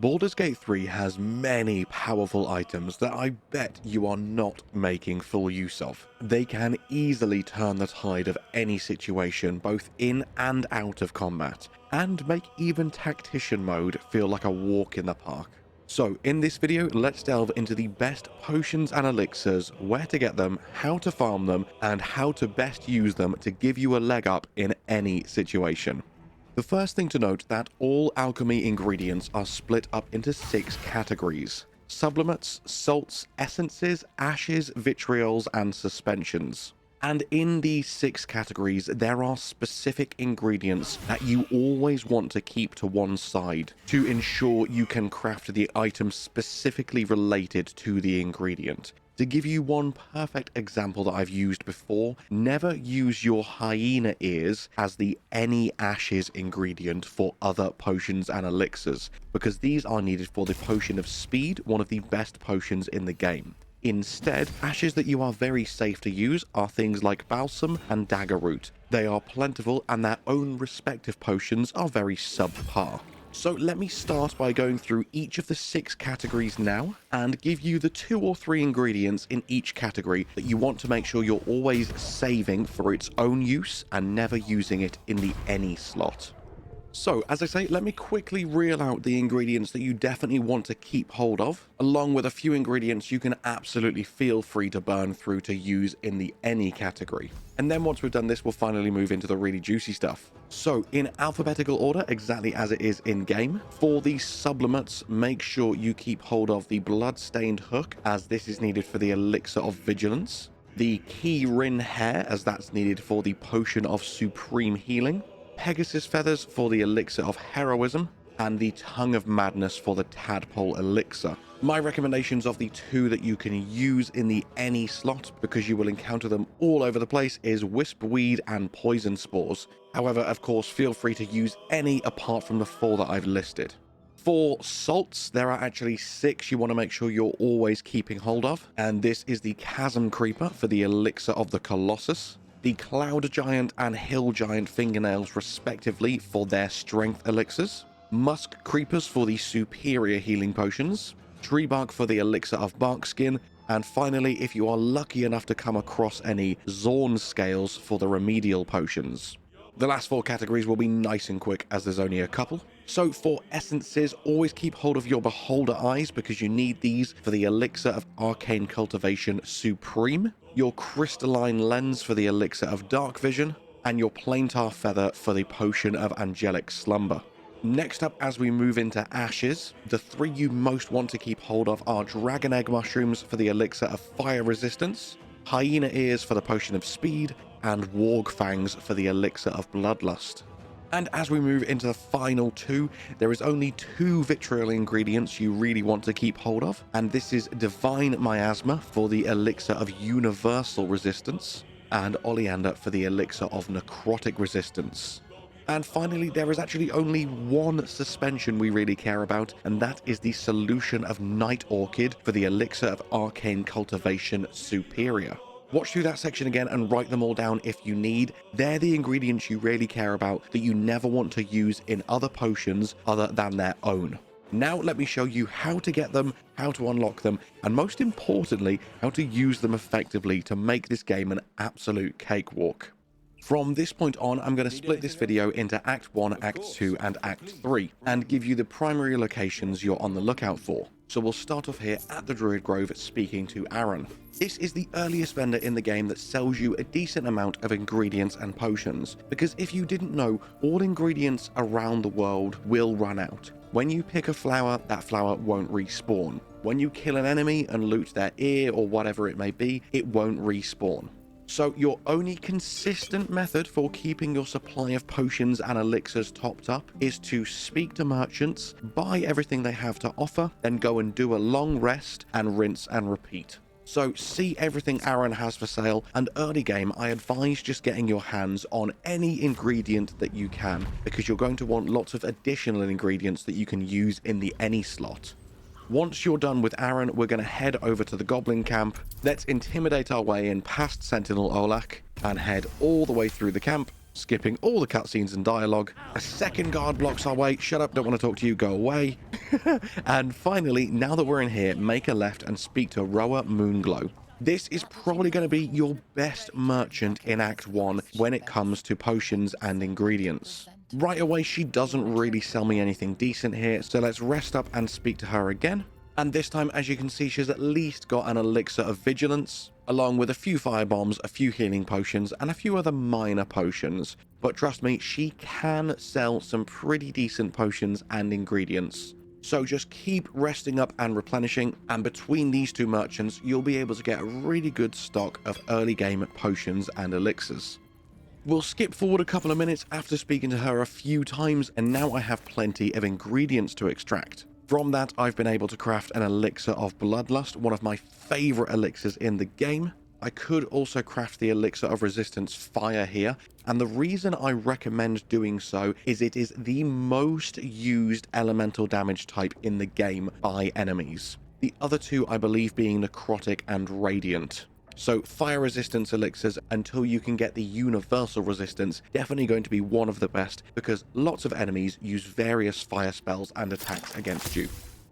Baldur's Gate 3 has many powerful items that I bet you are not making full use of. They can easily turn the tide of any situation, both in and out of combat, and make even tactician mode feel like a walk in the park. So in this video, let's delve into the best potions and elixirs, where to get them, how to farm them, and how to best use them to give you a leg up in any situation. The first thing to note that all alchemy ingredients are split up into 6 categories: sublimate, salts, essences, ashes, vitriols, and suspensions. And in these 6 categories, there are specific ingredients that you always want to keep to one side to ensure you can craft the item specifically related to the ingredient. To give you one perfect example that I've used before, never use your hyena ears as the any ashes ingredient for other potions and elixirs, because these are needed for the potion of speed, one of the best potions in the game. Instead, ashes that you are very safe to use are things like balsam and dagger root. They are plentiful and their own respective potions are very subpar. So let me start by going through each of the 6 categories now and give you the 2 or 3 ingredients in each category that you want to make sure you're always saving for its own use and never using it in the any slot. So, as I say, let me quickly reel out the ingredients that you definitely want to keep hold of, along with a few ingredients you can absolutely feel free to burn through to use in the any category. And then once we've done this, we'll finally move into the really juicy stuff. So, in alphabetical order, exactly as it is in-game, for the sublimates, make sure you keep hold of the Bloodstained Hook, as this is needed for the Elixir of Vigilance, the Key-Rin Hair, as that's needed for the Potion of Supreme Healing, Pegasus Feathers for the Elixir of Heroism, and the Tongue of Madness for the Tadpole Elixir. My recommendations of the 2 that you can use in the any slot, because you will encounter them all over the place, is Wispweed and Poison Spores. However, of course, feel free to use any apart from the 4 that I've listed. For salts, there are actually 6 you want to make sure you're always keeping hold of, and this is the Chasm Creeper for the Elixir of the Colossus, the Cloud Giant and Hill Giant Fingernails respectively for their Strength Elixirs, Musk Creepers for the Superior Healing Potions, Tree Bark for the Elixir of Barkskin, and finally, if you are lucky enough to come across any Zorn Scales for the Remedial Potions. The last 4 categories will be nice and quick as there's only a couple. So for essences, always keep hold of your Beholder Eyes because you need these for the Elixir of Arcane Cultivation Supreme, your Crystalline Lens for the Elixir of Dark Vision, and your Plaintar Feather for the Potion of Angelic Slumber. Next up, as we move into ashes, the 3 you most want to keep hold of are Dragon Egg Mushrooms for the Elixir of Fire Resistance, Hyena Ears for the Potion of Speed, and Warg Fangs for the Elixir of Bloodlust. And as we move into the final 2, there is only 2 vitriol ingredients you really want to keep hold of, and this is Divine Miasma for the Elixir of Universal Resistance, and Oleander for the Elixir of Necrotic Resistance. And finally, there is actually only 1 suspension we really care about, and that is the solution of Night Orchid for the Elixir of Arcane Cultivation Superior. Watch through that section again and write them all down if you need. They're the ingredients you really care about that you never want to use in other potions other than their own. Now let me show you how to get them, how to unlock them, and most importantly, how to use them effectively to make this game an absolute cakewalk. From this point on, I'm going to split this video into Act 1, Act 2, and Act 3, and give you the primary locations you're on the lookout for. So we'll start off here at the Druid Grove speaking to AREN. This is the earliest vendor in the game that sells you a decent amount of ingredients and potions, because if you didn't know, all ingredients around the world will run out. When you pick a flower, that flower won't respawn. When you kill an enemy and loot their ear or whatever it may be, it won't respawn. So your only consistent method for keeping your supply of potions and elixirs topped up is to speak to merchants, buy everything they have to offer, then go and do a long rest and rinse and repeat. So see everything AREN has for sale, and early game I advise just getting your hands on any ingredient that you can, because you're going to want lots of additional ingredients that you can use in the any slot. Once you're done with AREN, we're going to head over to the Goblin Camp. Let's intimidate our way in past Sentinel Olak and head all the way through the camp skipping all the cutscenes and dialogue. A second guard blocks our way. Shut up, don't want to talk to you, go away. And finally, now that we're in here, make a left and speak to Roa Moonglow. This is probably going to be your best merchant in Act 1 when it comes to potions and ingredients. Right away, she doesn't really sell me anything decent here, so let's rest up and speak to her again. And this time, as you can see, she's at least got an elixir of vigilance, along with a few fire bombs, a few healing potions, and a few other minor potions. But trust me, she can sell some pretty decent potions and ingredients. So just keep resting up and replenishing, and between these two merchants, you'll be able to get a really good stock of early game potions and elixirs. We'll skip forward a couple of minutes after speaking to her a few times, and now I have plenty of ingredients to extract. From that, I've been able to craft an elixir of bloodlust, one of my favorite elixirs in the game. I could also craft the elixir of resistance fire here, and the reason I recommend doing so is it is the most used elemental damage type in the game by enemies. The other two, I believe, being necrotic and radiant. So fire resistance elixirs, until you can get the universal resistance, definitely going to be one of the best, because lots of enemies use various fire spells and attacks against you.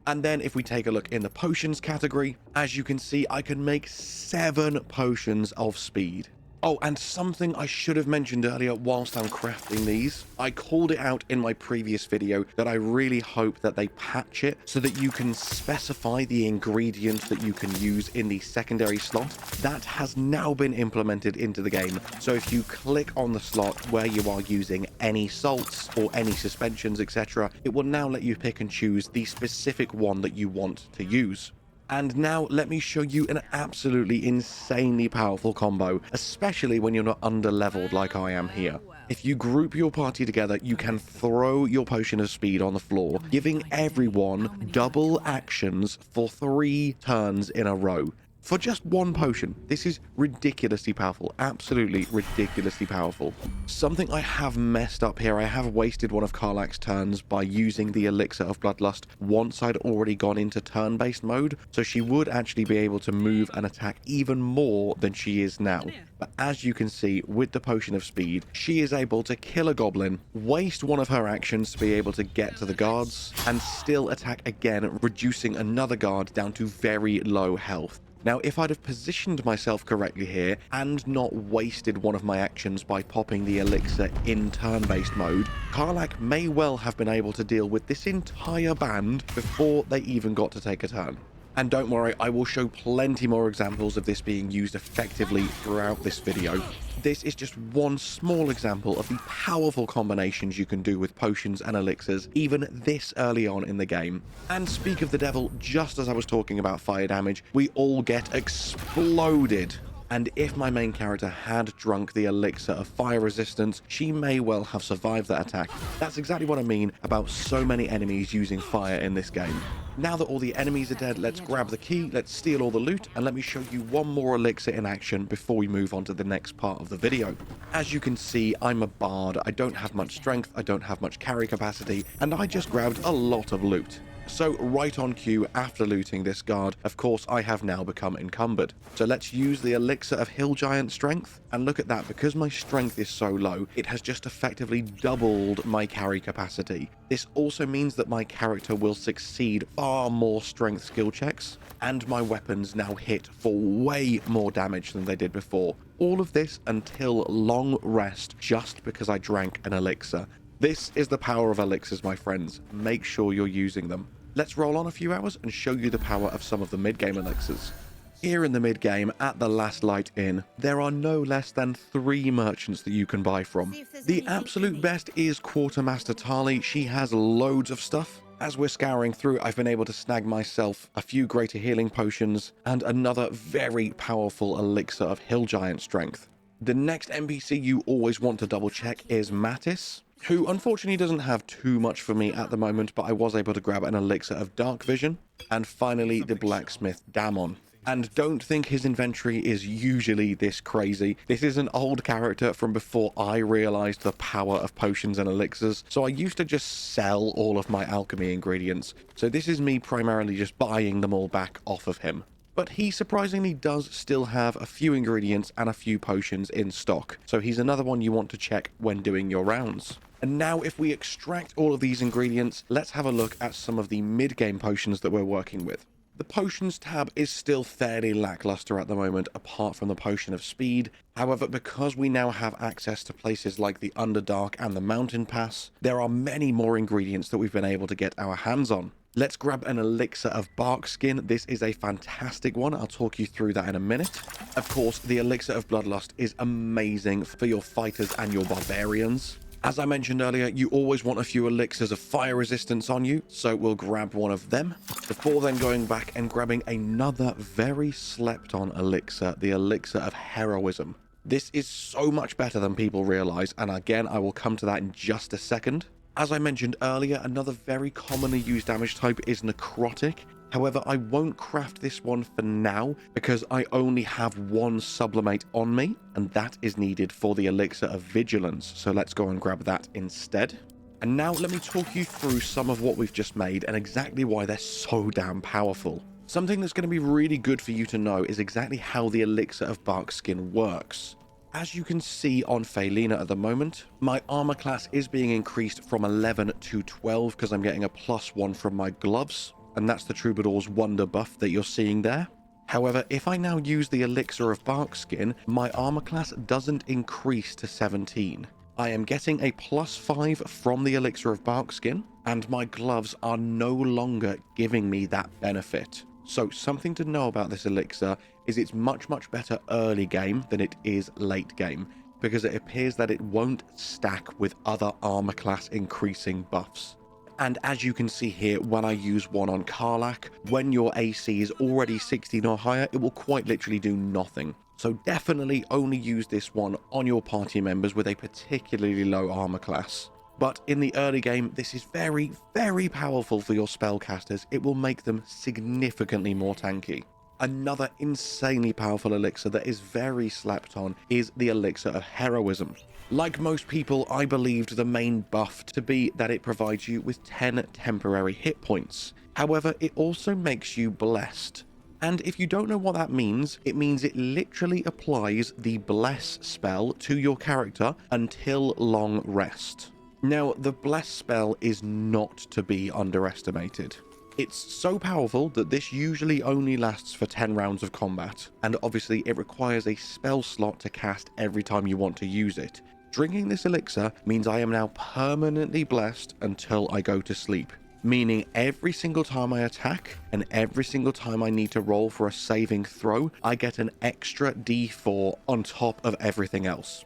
And then if we take a look in the potions category, as you can see, I can make 7 potions of speed. Oh, and something I should have mentioned earlier whilst I'm crafting these. I called it out in my previous video that I really hope that they patch it so that you can specify the ingredient that you can use in the secondary slot. That has now been implemented into the game. So if you click on the slot where you are using any salts or any suspensions, etc., it will now let you pick and choose the specific one that you want to use. And now let me show you an absolutely insanely powerful combo, especially when you're not under-leveled like I am here. If you group your party together, you can throw your potion of speed on the floor, giving everyone double actions for 3 turns in a row. For just 1 potion. This is ridiculously powerful. Absolutely ridiculously powerful. Something I have messed up here. I have wasted one of Karlach's turns by using the Elixir of Bloodlust once I'd already gone into turn-based mode, so she would actually be able to move and attack even more than she is now. But as you can see, with the Potion of Speed, she is able to kill a goblin, waste one of her actions to be able to get to the guards, and still attack again, reducing another guard down to very low health. Now, if I'd have positioned myself correctly here and not wasted one of my actions by popping the elixir in turn-based mode, Karlach may well have been able to deal with this entire band before they even got to take a turn. And don't worry, I will show plenty more examples of this being used effectively throughout this video. This is just one small example of the powerful combinations you can do with potions and elixirs, even this early on in the game. And speak of the devil, just as I was talking about fire damage, we all get exploded. And if my main character had drunk the elixir of fire resistance, she may well have survived that attack. That's exactly what I mean about so many enemies using fire in this game. Now that all the enemies are dead, let's grab the key, let's steal all the loot, and let me show you one more elixir in action before we move on to the next part of the video. As you can see, I'm a bard. I don't have much strength, I don't have much carry capacity, and I just grabbed a lot of loot. So right on cue, after looting this guard, of course I have now become encumbered. So let's use the elixir of hill giant strength, and look at that, because my strength is so low, it has just effectively doubled my carry capacity. This also means that my character will succeed far more strength skill checks, and my weapons now hit for way more damage than they did before. All of this until long rest, just because I drank an elixir. This is the power of elixirs, my friends. Make sure you're using them. Let's roll on a few hours and show you the power of some of the mid-game elixirs. Here in the mid-game, at the Last Light Inn, there are no less than 3 merchants that you can buy from. The absolute best is Quartermaster Tali. She has loads of stuff. As we're scouring through, I've been able to snag myself a few greater healing potions and another very powerful elixir of hill giant strength. The next NPC you always want to double check is Mattis, who unfortunately doesn't have too much for me at the moment, but I was able to grab an elixir of dark vision, and finally the blacksmith Damon. And don't think his inventory is usually this crazy. This is an old character from before I realized the power of potions and elixirs, so I used to just sell all of my alchemy ingredients. So this is me primarily just buying them all back off of him. but he surprisingly does still have a few ingredients and a few potions in stock, so he's another one you want to check when doing your rounds. And now if we extract all of these ingredients, let's have a look at some of the mid-game potions that we're working with. The potions tab is still fairly lackluster at the moment, apart from the potion of speed. However, because we now have access to places like the Underdark and the Mountain Pass, there are many more ingredients that we've been able to get our hands on. Let's grab an elixir of bark skin. This is a fantastic one. I'll talk you through that in a minute. Of course, the elixir of bloodlust is amazing for your fighters and your barbarians. As I mentioned earlier, you always want a few elixirs of fire resistance on you, so we'll grab one of them before then going back and grabbing another very slept on elixir, the elixir of heroism. This is so much better than people realize, and again, I will come to that in just a second. As I mentioned earlier, another very commonly used damage type is necrotic. However, I won't craft this one for now because I only have one sublimate on me, and that is needed for the elixir of vigilance. So let's go and grab that instead. And now let me talk you through some of what we've just made and exactly why they're so damn powerful. Something that's going to be really good for you to know is exactly how the elixir of bark skin works. As you can see on Phaelina at the moment, my armor class is being increased from 11 to 12 because I'm getting a +1 from my gloves, and that's the Troubadour's Wonder buff that you're seeing there. However, if I now use the elixir of bark skin, my armor class doesn't increase to 17. I am getting a +5 from the elixir of bark skin, and my gloves are no longer giving me that benefit. So something to know about this elixir is it's much better early game than it is late game, because it appears that it won't stack with other armor class increasing buffs. And as you can see here, when I use one on Karlach, when your AC is already 16 or higher, it will quite literally do nothing. So definitely only use this one on your party members with a particularly low armor class. But in the early game, this is very powerful for your spellcasters. It will make them significantly more tanky. Another insanely powerful elixir that is very slept on is the elixir of heroism. Like most people, I believed the main buff to be that it provides you with 10 temporary hit points. However, it also makes you blessed. And if you don't know what that means, it means it literally applies the bless spell to your character until long rest. Now, the bless spell is not to be underestimated. It's so powerful that this usually only lasts for 10 rounds of combat, and obviously it requires a spell slot to cast every time you want to use it. Drinking this elixir means I am now permanently blessed until I go to sleep, meaning every single time I attack and every single time I need to roll for a saving throw, I get an extra D4 on top of everything else.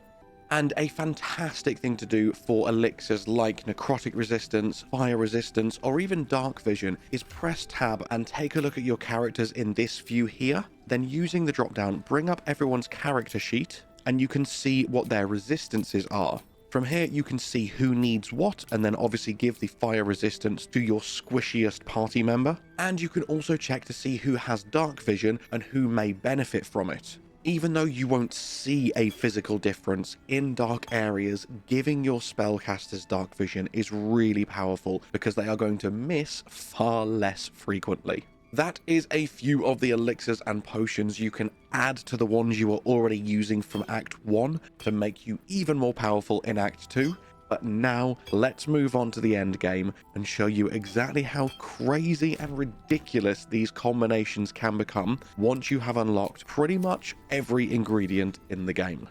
And a fantastic thing to do for elixirs like necrotic resistance, fire resistance, or even dark vision is press tab and take a look at your characters in this view here. Then using the drop down, bring up everyone's character sheet and you can see what their resistances are. From here, you can see who needs what, and then obviously give the fire resistance to your squishiest party member. And you can also check to see who has dark vision and who may benefit from it. Even though you won't see a physical difference in dark areas, giving your spellcasters dark vision is really powerful because they are going to miss far less frequently. That is a few of the elixirs and potions you can add to the ones you are already using from Act 1 to make you even more powerful in Act 2. But now, let's move on to the end game and show you exactly how crazy and ridiculous these combinations can become once you have unlocked pretty much every ingredient in the game.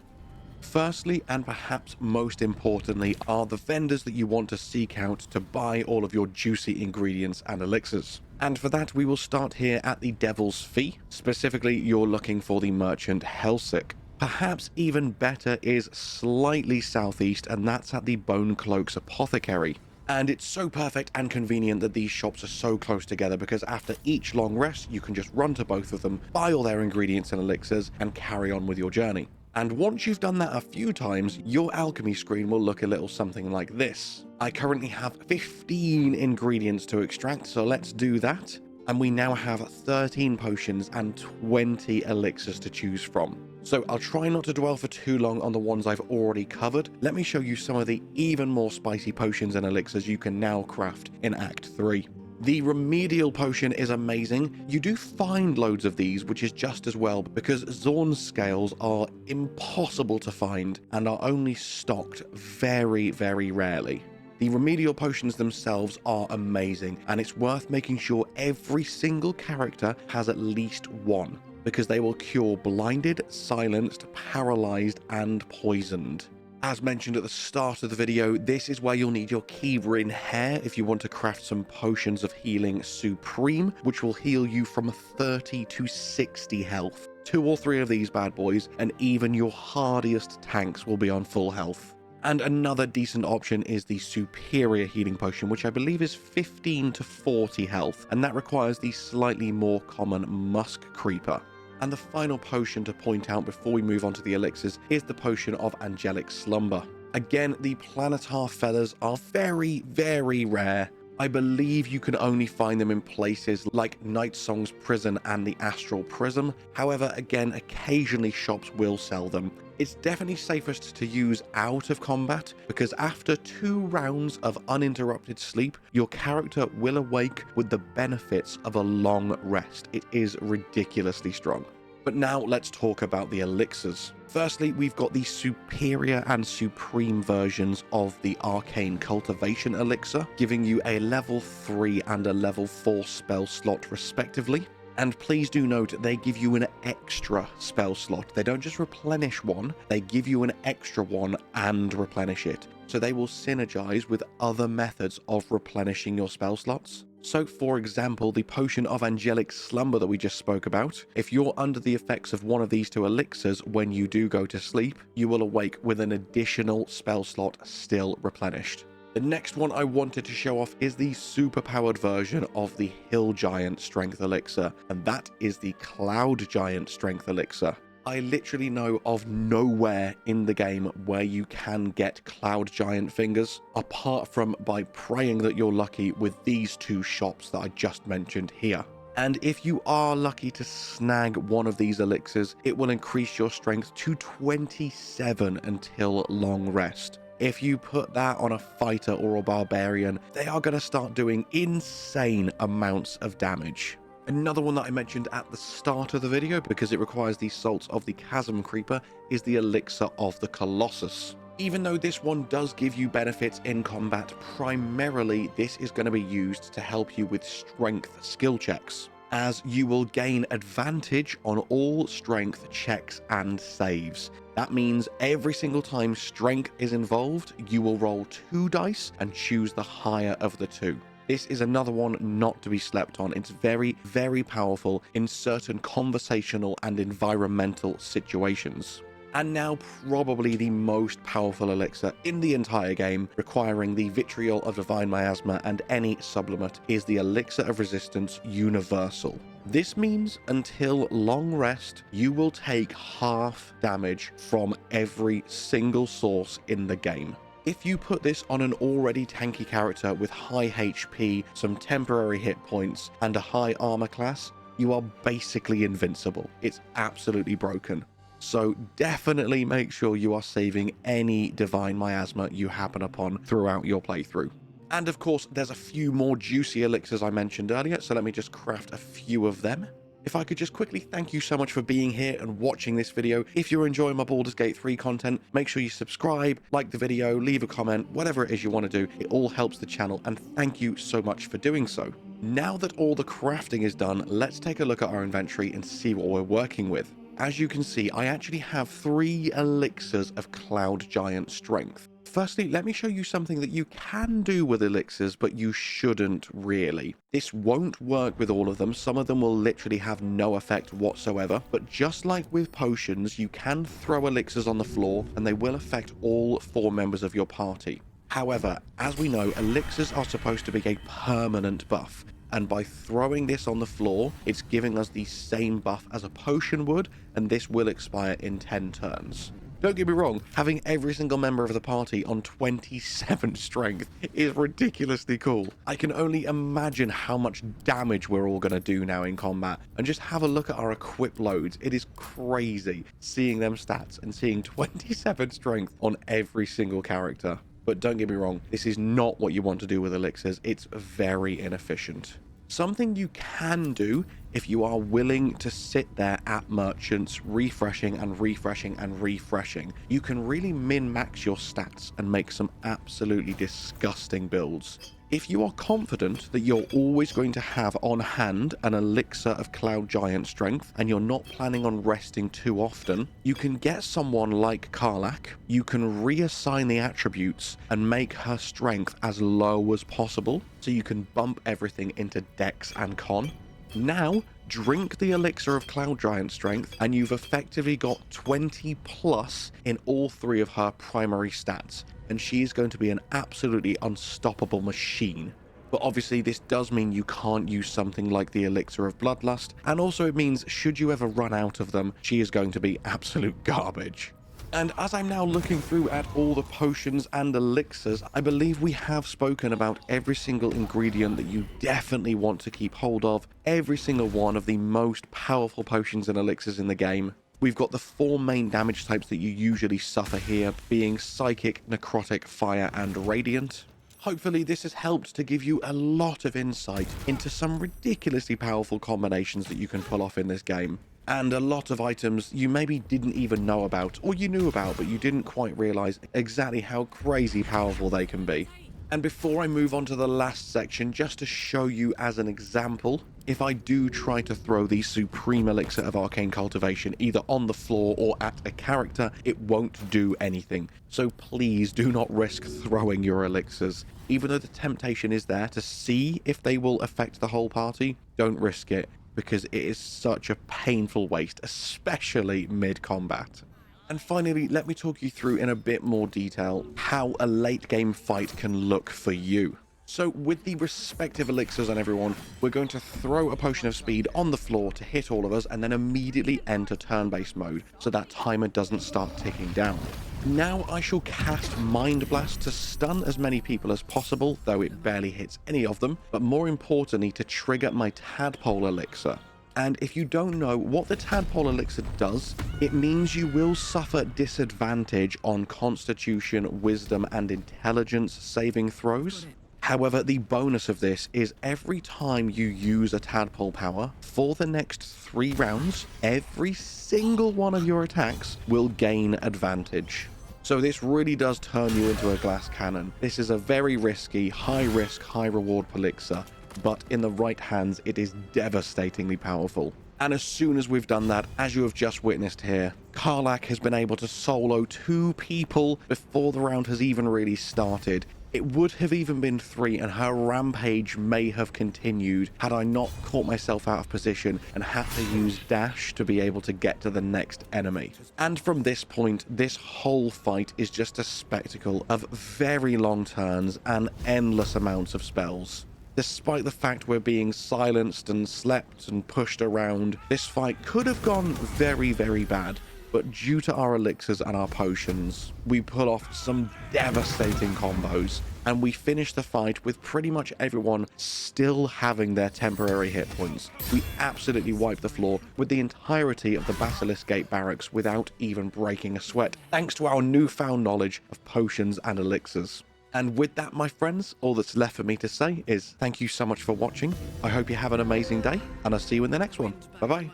Firstly, and perhaps most importantly, are the vendors that you want to seek out to buy all of your juicy ingredients and elixirs. And for that, we will start here at the Devil's Fee. Specifically, you're looking for the merchant Helsik. Perhaps even better is slightly southeast, and that's at the Bone Cloaks Apothecary. And it's so perfect and convenient that these shops are so close together because after each long rest, you can just run to both of them, buy all their ingredients and elixirs, and carry on with your journey. And once you've done that a few times, your alchemy screen will look a little something like this. I currently have 15 ingredients to extract, so let's do that. And we now have 13 potions and 20 elixirs to choose from. So I'll try not to dwell for too long on the ones I've already covered. Let me show you some of the even more spicy potions and elixirs you can now craft in Act 3. The remedial potion is amazing. You do find loads of these, which is just as well, because Zorn's scales are impossible to find and are only stocked very, very rarely. The remedial potions themselves are amazing, and it's worth making sure every single character has at least one, because they will cure blinded, silenced, paralyzed, and poisoned. As mentioned at the start of the video, this is where you'll need your Keyrin hair if you want to craft some potions of healing supreme, which will heal you from 30 to 60 health. 2 or 3 of these bad boys, and even your hardiest tanks will be on full health. And another decent option is the superior healing potion, which I believe is 15 to 40 health, and that requires the slightly more common musk creeper. And the final potion to point out before we move on to the elixirs is the potion of angelic slumber. Again, the planetar feathers are very, very rare. I believe you can only find them in places like Night Song's prison and the Astral Prism. However, again, occasionally shops will sell them. It's definitely safest to use out of combat, because after 2 rounds of uninterrupted sleep, your character will awake with the benefits of a long rest. It is ridiculously strong. But now let's talk about the elixirs. Firstly, we've got the superior and supreme versions of the arcane cultivation elixir, giving you a level 3 and a level 4 spell slot respectively. And please do note, they give you an extra spell slot. They don't just replenish one, they give you an extra one and replenish it. So they will synergize with other methods of replenishing your spell slots. So for example, the potion of angelic slumber that we just spoke about, if you're under the effects of one of these 2 elixirs when you do go to sleep, you will awake with an additional spell slot still replenished. The next one I wanted to show off is the super-powered version of the Hill Giant Strength Elixir, and that is the Cloud Giant Strength Elixir. I literally know of nowhere in the game where you can get Cloud Giant fingers, apart from by praying that you're lucky with these 2 shops that I just mentioned here. And if you are lucky to snag one of these elixirs, it will increase your strength to 27 until long rest. If you put that on a fighter or a barbarian, they are going to start doing insane amounts of damage. Another one that I mentioned at the start of the video, because it requires the salts of the Chasm Creeper, is the Elixir of the Colossus. Even though this one does give you benefits in combat, primarily this is going to be used to help you with strength skill checks, as you will gain advantage on all strength checks and saves. That means every single time strength is involved, you will roll 2 dice and choose the higher of the 2. This is another one not to be slept on. It's very, very powerful in certain conversational and environmental situations. And now probably the most powerful elixir in the entire game, requiring the vitriol of divine miasma and any sublimate, is the Elixir of Resistance Universal. This means until long rest, you will take half damage from every single source in the game. If you put this on an already tanky character with high HP, some temporary hit points, and a high armor class, you are basically invincible. It's absolutely broken. So definitely make sure you are saving any divine miasma you happen upon throughout your playthrough. And of course, there's a few more juicy elixirs I mentioned earlier, so let me just craft a few of them. If I could just quickly thank you so much for being here and watching this video. If you're enjoying my Baldur's Gate 3 content, make sure you subscribe, like the video, leave a comment, whatever it is you want to do. It all helps the channel, and thank you so much for doing so. Now that all the crafting is done, let's take a look at our inventory and see what we're working with. As you can see, I actually have 3 elixirs of Cloud Giant Strength. Firstly, let me show you something that you can do with elixirs, but you shouldn't really. This won't work with all of them. Some of them will literally have no effect whatsoever. But just like with potions, you can throw elixirs on the floor and they will affect all 4 members of your party. However, as we know, elixirs are supposed to be a permanent buff. And by throwing this on the floor, it's giving us the same buff as a potion would, and this will expire in 10 turns. Don't get me wrong, having every single member of the party on 27 strength is ridiculously cool. I can only imagine how much damage we're all going to do now in combat. And just have a look at our equip loads. It is crazy seeing them stats and seeing 27 strength on every single character. But don't get me wrong, this is not what you want to do with elixirs. It's very inefficient. Something you can do if you are willing to sit there at merchants refreshing and refreshing and refreshing, you can really min-max your stats and make some absolutely disgusting builds. If you are confident that you're always going to have on hand an elixir of Cloud Giant strength and you're not planning on resting too often, you can get someone like Karlach. You can reassign the attributes and make her strength as low as possible so you can bump everything into Dex and Con. Now, drink the elixir of Cloud Giant strength and you've effectively got 20 plus in all 3 of her primary stats, and she is going to be an absolutely unstoppable machine. But obviously this does mean you can't use something like the elixir of Bloodlust, and also it means should you ever run out of them, she is going to be absolute garbage. And as I'm now looking through at all the potions and elixirs, I believe we have spoken about every single ingredient that you definitely want to keep hold of, every single one of the most powerful potions and elixirs in the game. We've got the 4 main damage types that you usually suffer here, being Psychic, Necrotic, Fire, and Radiant. Hopefully this has helped to give you a lot of insight into some ridiculously powerful combinations that you can pull off in this game. And a lot of items you maybe didn't even know about, or you knew about, but you didn't quite realize exactly how crazy powerful they can be. And before I move on to the last section, just to show you as an example, if I do try to throw the Supreme Elixir of Arcane Cultivation either on the floor or at a character, it won't do anything. So please do not risk throwing your elixirs. Even though the temptation is there to see if they will affect the whole party, don't risk it, because it is such a painful waste, especially mid-combat. And finally, let me talk you through in a bit more detail how a late game fight can look for you. So with the respective elixirs on everyone, we're going to throw a potion of speed on the floor to hit all of us and then immediately enter turn-based mode so that timer doesn't start ticking down. Now I shall cast Mind Blast to stun as many people as possible, though it barely hits any of them, but more importantly to trigger my Tadpole Elixir. And if you don't know what the Tadpole Elixir does, it means you will suffer disadvantage on Constitution, Wisdom, and Intelligence saving throws. However, the bonus of this is every time you use a Tadpole power, for the next 3 rounds, every single one of your attacks will gain advantage. So this really does turn you into a glass cannon. This is a very risky, high risk, high reward elixir, but in the right hands, it is devastatingly powerful. And as soon as we've done that, as you have just witnessed here, Karlach has been able to solo 2 people before the round has even really started. It would have even been 3, and her rampage may have continued had I not caught myself out of position and had to use dash to be able to get to the next enemy. And from this point, this whole fight is just a spectacle of very long turns and endless amounts of spells. Despite the fact we're being silenced and slept and pushed around, this fight could have gone very, very bad. But due to our elixirs and our potions, we pull off some devastating combos, and we finish the fight with pretty much everyone still having their temporary hit points. We absolutely wipe the floor with the entirety of the Basilisk Gate barracks without even breaking a sweat, thanks to our newfound knowledge of potions and elixirs. And with that, my friends, all that's left for me to say is thank you so much for watching. I hope you have an amazing day, and I'll see you in the next one. Bye-bye.